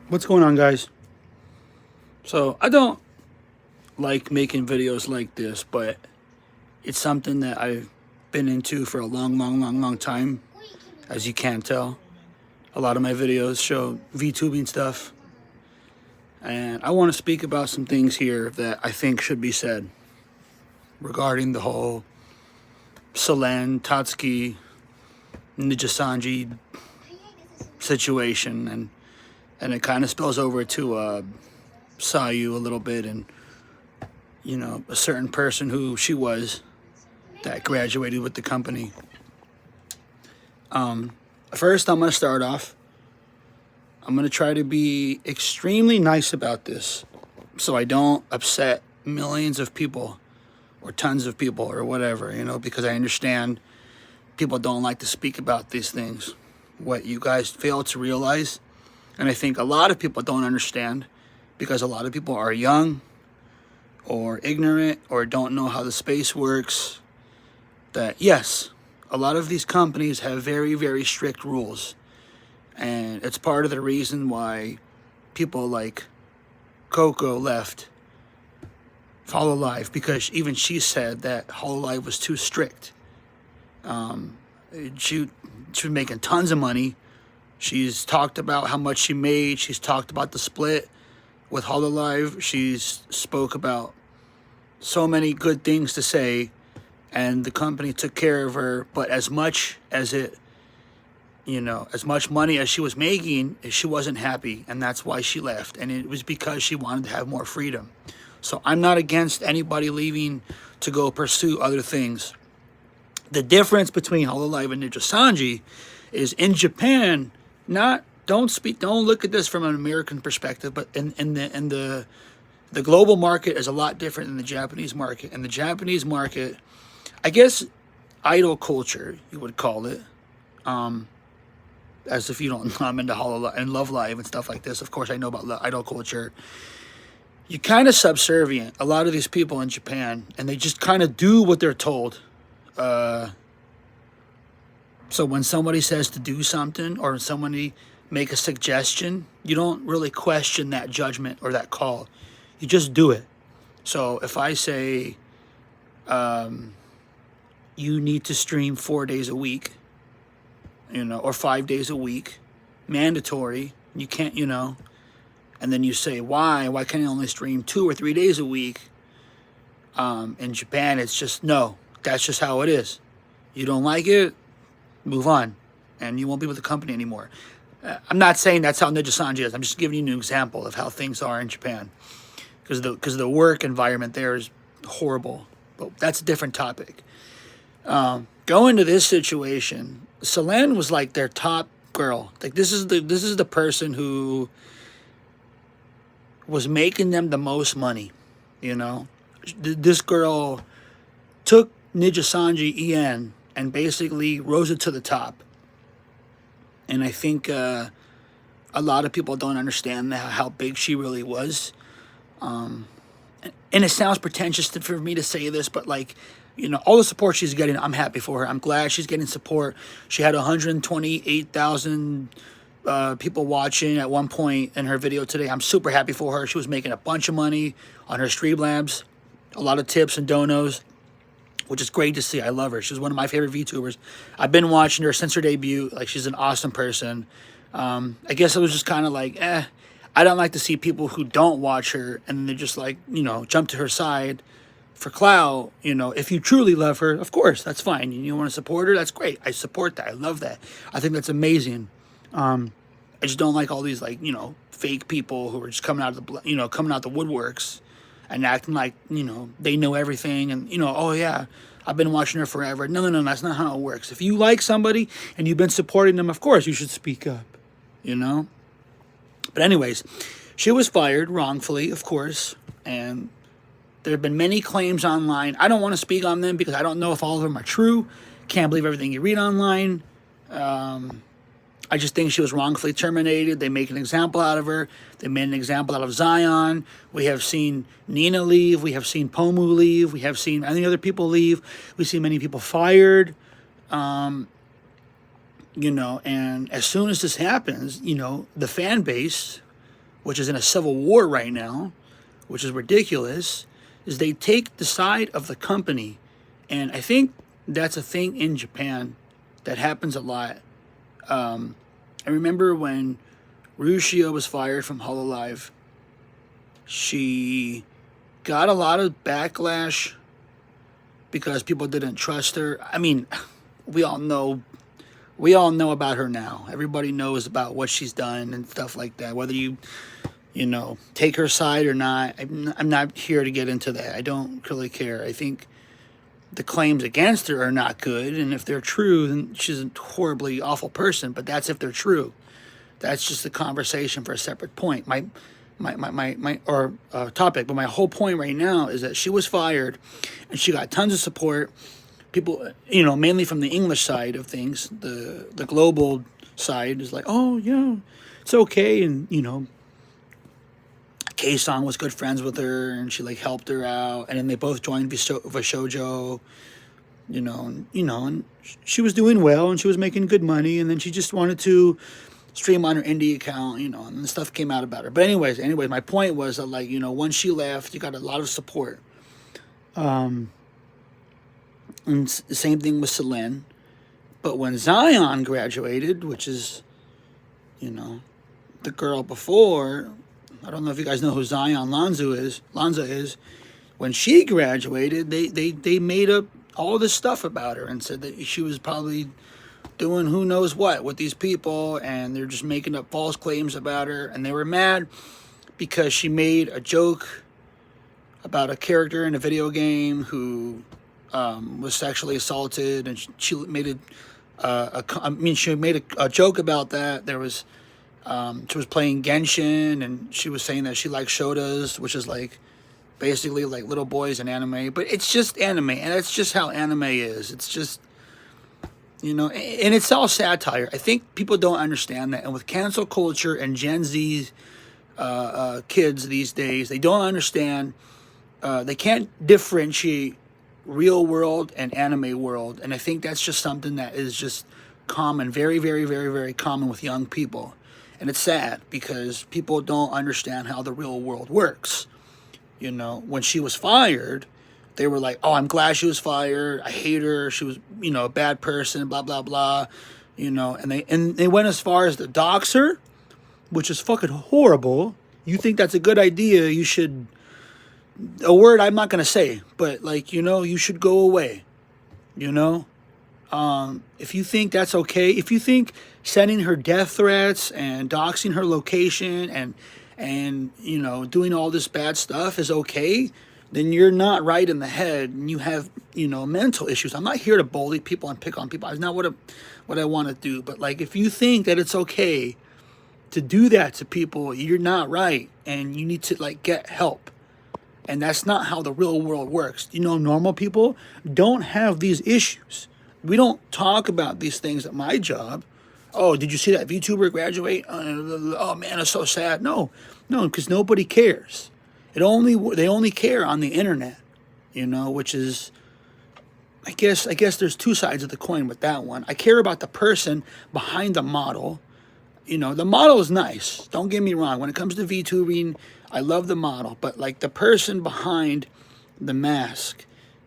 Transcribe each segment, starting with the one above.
What's going on, guys? So I don't like making videos like this, but it's something that I've been into for a long time. As you can tell, a lot of my videos show VTubing stuff, and I want to speak about some things here that I think should be said regarding the whole Selens, Tatsuki, Ninja Sanji situation, and it kind of spills over to Sayu a little bit, and a certain person who she was that graduated with the company. First, I'm going to start off. I'm going to try to be extremely nice about this so I don't upset millions of people or tons of people or whatever, because I understand people don't like to speak about these things. What you guys fail to realize, and I think a lot of people don't understand, because a lot of people are young or ignorant or don't know how the space works, that yes, a lot of these companies have very strict rules, and it's part of the reason why people like Coco left Hololive, because even she said that Hololive was too strict. She was making tons of money. She's talked about how much she made. She's talked about the split with Hololive. She's spoke about so many good things to say, and the company took care of her. But as much as as much money as she was making, she wasn't happy, and that's why she left. And it was because she wanted to have more freedom. So I'm not against anybody leaving to go pursue other things. The difference between Hololive and Ninja Sanji is in Japan, don't look at this from an American perspective, but in the global market is a lot different than the Japanese market. In the Japanese market, I guess idol culture, you would call it. As if you don't know, I'm into Hololive and Love Live and stuff like this. Of course, I know about idol culture. You're kind of subservient, a lot of these people in Japan, and they just kind of do what they're told. So when somebody says to do something, or somebody make a suggestion, you don't really question that judgment or that call. You just do it. So if I say, you need to stream 4 days a week, or 5 days a week, mandatory, you can't, and then you say, why can't I only stream 2 or 3 days a week? In Japan, it's just, no, that's just how it is. You don't like it, move on, and you won't be with the company anymore. I'm not saying that's how Ninja Sanji is. I'm just giving you an example of how things are in Japan, because the work environment there is horrible. But that's a different topic. Going to this situation, Selene was like their top girl. Like this is the person who was making them the most money. This girl took Ninja Sanji EN and basically rose it to the top. And I think a lot of people don't understand how big she really was. And it sounds pretentious for me to say this, but all the support she's getting, I'm happy for her. I'm glad she's getting support. She had 128,000 people watching at one point in her video today. I'm super happy for her. She was making a bunch of money on her Streamlabs, a lot of tips and donos, which is great to see. I love her. She's one of my favorite VTubers. I've been watching her since her debut. She's an awesome person. I guess it was just kind of I don't like to see people who don't watch her and they're just jump to her side for clout. If you truly love her, of course, that's fine. You want to support her, that's great. I support that. I love that. I think that's amazing. I just don't like all these fake people who are just coming out of the coming out the woodworks and acting like they know everything, and oh yeah, I've been watching her forever. No, that's not how it works. If you like somebody and you've been supporting them, of course you should speak up. But anyways, she was fired wrongfully, of course, and there have been many claims online. I don't want to speak on them because I don't know if all of them are true. Can't believe everything you read online. I just think she was wrongfully terminated. They make an example out of her. They made an example out of Zion. We have seen Nina leave. We have seen Pomu leave. We have seen many other people leave. We've seen many people fired. And as soon as this happens, the fan base, which is in a civil war right now, which is ridiculous, is they take the side of the company. And I think that's a thing in Japan that happens a lot. I remember when Rushia was fired from Hololive, she got a lot of backlash because people didn't trust her. I mean, we all know about her now. Everybody knows about what she's done and stuff like that. Whether you take her side or not, I'm not here to get into that. I don't really care. I think the claims against her are not good, and if they're true, then she's a horribly awful person. But that's if they're true. That's just a conversation for a separate point. My topic. But my whole point right now is that she was fired, and she got tons of support. People, mainly from the English side of things. The global side is like, oh yeah, it's okay, and K-Song was good friends with her, and she helped her out, and then they both joined Vishojo, and she was doing well, and she was making good money, and then she just wanted to stream on her indie account, and stuff came out about her. But anyways, my point was that once she left, you got a lot of support. And the same thing with Selene. But when Zion graduated, which is, the girl before, I don't know if you guys know who Zion Lanza is. When she graduated, they made up all this stuff about her and said that she was probably doing who knows what with these people, and they're just making up false claims about her. And they were mad because she made a joke about a character in a video game who was sexually assaulted, and she made she made a joke about that. There was she was playing Genshin, and she was saying that she likes shotas, which is basically little boys in anime. But it's just anime, and that's just how anime is. It's just, and it's all satire. I think people don't understand that. And with cancel culture and Gen Z kids these days, they don't understand. They can't differentiate real world and anime world. And I think that's just something that is just common, very, very, very, very common with young people. And it's sad because people don't understand how the real world works. When she was fired, they were like, oh, I'm glad she was fired. I hate her. She was, a bad person, blah, blah, blah. And they went as far as to dox her, which is fucking horrible. You think that's a good idea, you should, a word I'm not going to say, but you should go away. If you think that's okay, if you think sending her death threats and doxing her location and doing all this bad stuff is okay, then you're not right in the head, and you have mental issues. I'm not here to bully people and pick on people. It's not what I want to do. But if you think that it's okay to do that to people, you're not right, and you need to get help. And that's not how the real world works. Normal people don't have these issues. We don't talk about these things at my job. Oh, did you see that VTuber graduate? Oh man, it's so sad. No, because nobody cares. They only care on the internet, which is, I guess there's two sides of the coin with that one. I care about the person behind the model. The model is nice. Don't get me wrong. When it comes to VTubing, I love the model, but the person behind the mask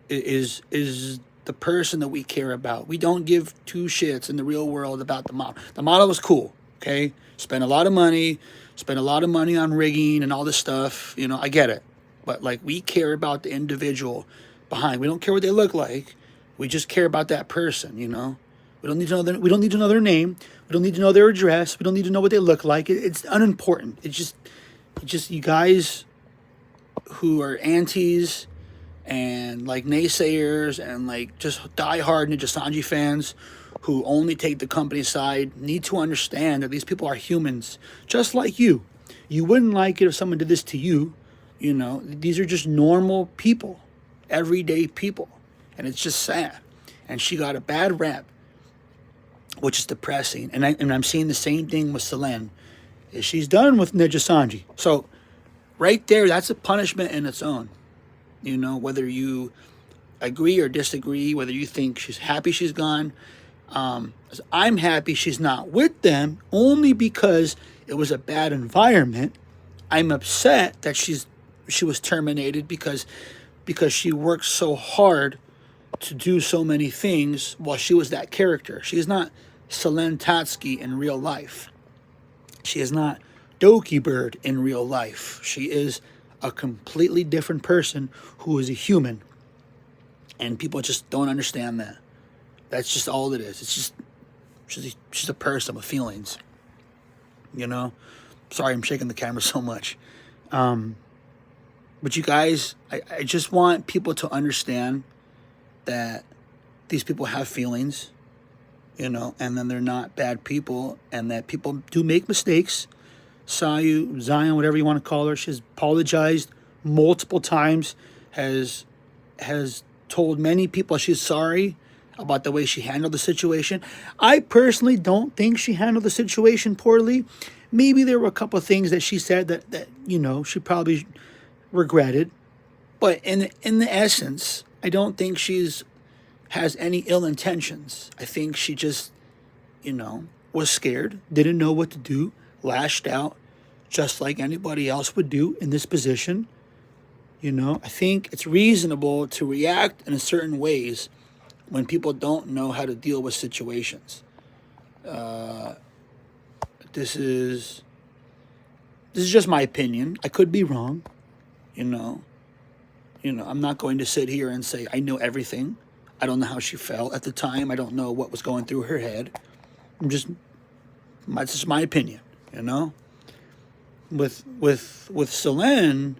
is the person that we care about. We don't give two shits in the real world about the model. The model was cool, okay? Spent a lot of money on rigging and all this stuff. I get it. But we care about the individual behind. We don't care what they look like. We just care about that person, We don't need to know we don't need to know their name. We don't need to know their address. We don't need to know what they look like. It's unimportant. It's just you guys who are antis and naysayers and just diehard Ninja Sanji fans who only take the company side need to understand that these people are humans, just like you. You wouldn't like it if someone did this to you. These are just normal people, everyday people, and it's just sad. And she got a bad rap, which is depressing. And I'm seeing the same thing with Selene. She's done with Ninja Sanji. So right there, that's a punishment in its own. Whether you agree or disagree, whether you think she's happy she's gone, I'm happy she's not with them only because it was a bad environment. I'm upset that she was terminated because she worked so hard to do so many things while she was that character. She is not Selene Tatsky in real life. She is not Doki Bird in real life. She is a completely different person who is a human. And people just don't understand that. That's just all it is. It's just she's a person with feelings. You know? Sorry, I'm shaking the camera so much. But you guys, I just want people to understand that these people have feelings, and then they're not bad people, and that people do make mistakes. Zion, whatever you want to call her, she's apologized multiple times, has told many people she's sorry about the way she handled the situation. I personally don't think she handled the situation poorly. Maybe there were a couple of things that she said that she probably regretted, but in the essence, I don't think has any ill intentions. I think she just, was scared, didn't know what to do, lashed out, just like anybody else would do in this position. I think it's reasonable to react in certain ways when people don't know how to deal with situations. This is just my opinion. I could be wrong. I'm not going to sit here and say I know everything. I don't know how she felt at the time. I don't know what was going through her head. That's just my opinion. With Selene,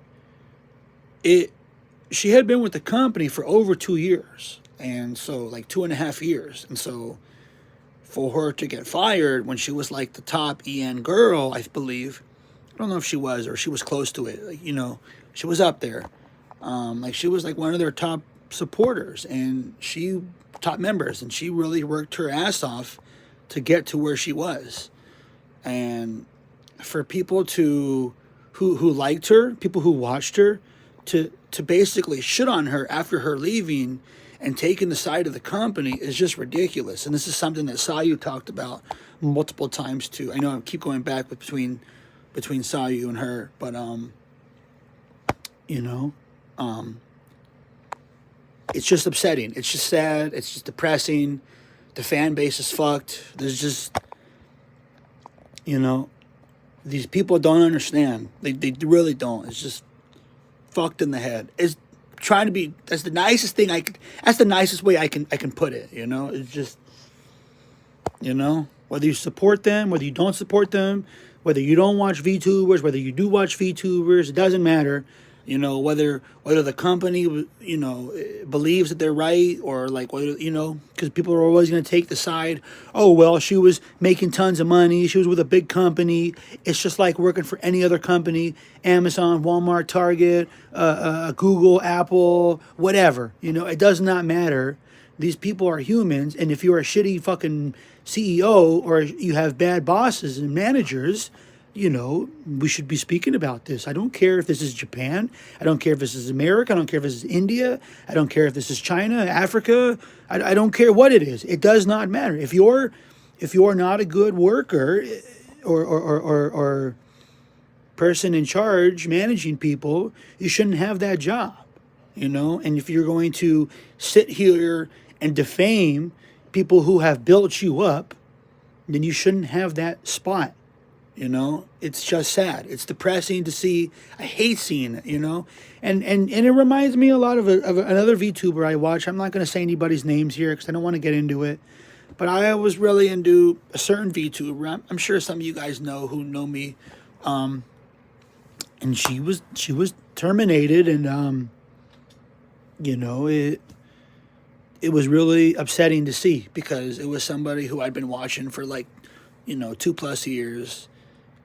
she had been with the company for over 2 years, and so like 2.5 years, and so for her to get fired when she was like the top EN girl, I believe. I don't know if she was or she was close to it. She was up there. She was like one of their top supporters and top members, and she really worked her ass off to get to where she was. And for people who liked her, people who watched her, to basically shit on her after her leaving and taking the side of the company is just ridiculous. And this is something that Sayu talked about multiple times too. I know I keep going back between Sayu and her, but it's just upsetting. It's just sad. It's just depressing. The fan base is fucked. There's just, these people don't understand. They really don't. It's just fucked in the head. It's trying to be. That's the nicest thing That's the nicest way I can put it. It's just, whether you support them, whether you don't support them, whether you don't watch VTubers, whether you do watch VTubers, it doesn't matter. Whether the company, believes that they're right, or like whether, because people are always going to take the side. Oh, well, she was making tons of money. She was with a big company. It's just like working for any other company, Amazon, Walmart, Target, Google, Apple, whatever. It does not matter. These people are humans. And if you're a shitty fucking CEO or you have bad bosses and managers, we should be speaking about this. I don't care if this is Japan. I don't care if this is America. I don't care if this is India. I don't care if this is China, Africa. I don't care what it is. It does not matter. If you're not a good worker or person in charge managing people, you shouldn't have that job. And if you're going to sit here and defame people who have built you up, then you shouldn't have that spot. It's just sad. It's depressing to see. I hate seeing it, and it reminds me a lot of another VTuber I watch. I'm not going to say anybody's names here because I don't want to get into it. But I was really into a certain VTuber. I'm sure some of you guys know who know me. And she was terminated, and it was really upsetting to see because it was somebody who I'd been watching for 2+ years.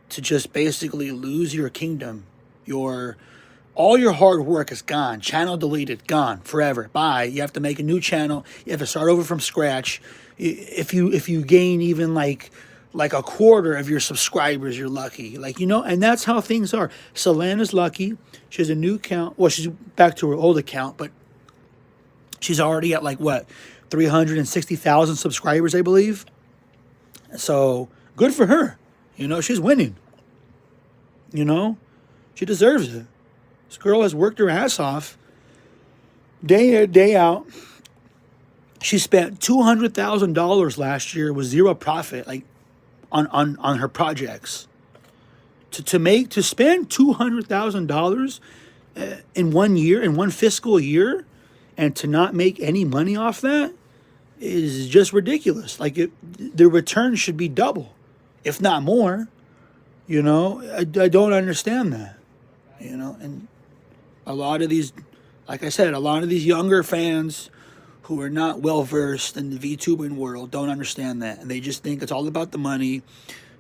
To just basically lose your kingdom, all your hard work is gone. Channel deleted, gone forever. Bye. You have to make a new channel. You have to start over from scratch. If you gain even like a quarter of your subscribers, you're lucky. And that's how things are. Selene is lucky. She has a new account. Well, she's back to her old account, but she's already at 360,000 subscribers, I believe. So good for her. You know, she's winning. You know, she deserves it. This girl has worked her ass off day in, day out. She spent $200,000 last year with zero profit, like on her projects. To spend $200,000 in 1 year, in one fiscal year, and to not make any money off that is just ridiculous. Like the return should be double, if not more. You know, I don't understand that. You know, and a lot of these, like I said, a lot of these younger fans who are not well versed in the VTubing world don't understand that, and they just think it's all about the money.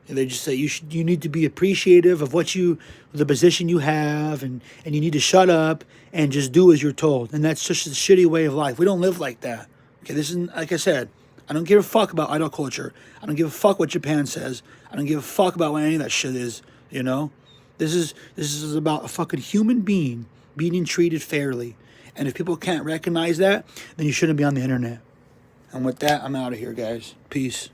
And they just say you need to be appreciative of the position you have, and you need to shut up and just do as you're told. And that's just a shitty way of life. We don't live like that. Okay, this isn't, like I said, I don't give a fuck about idol culture. I don't give a fuck what Japan says. I don't give a fuck about what any of that shit is. You know, this is about a fucking human being being treated fairly. And if people can't recognize that, then you shouldn't be on the internet. And with that, I'm out of here, guys. Peace.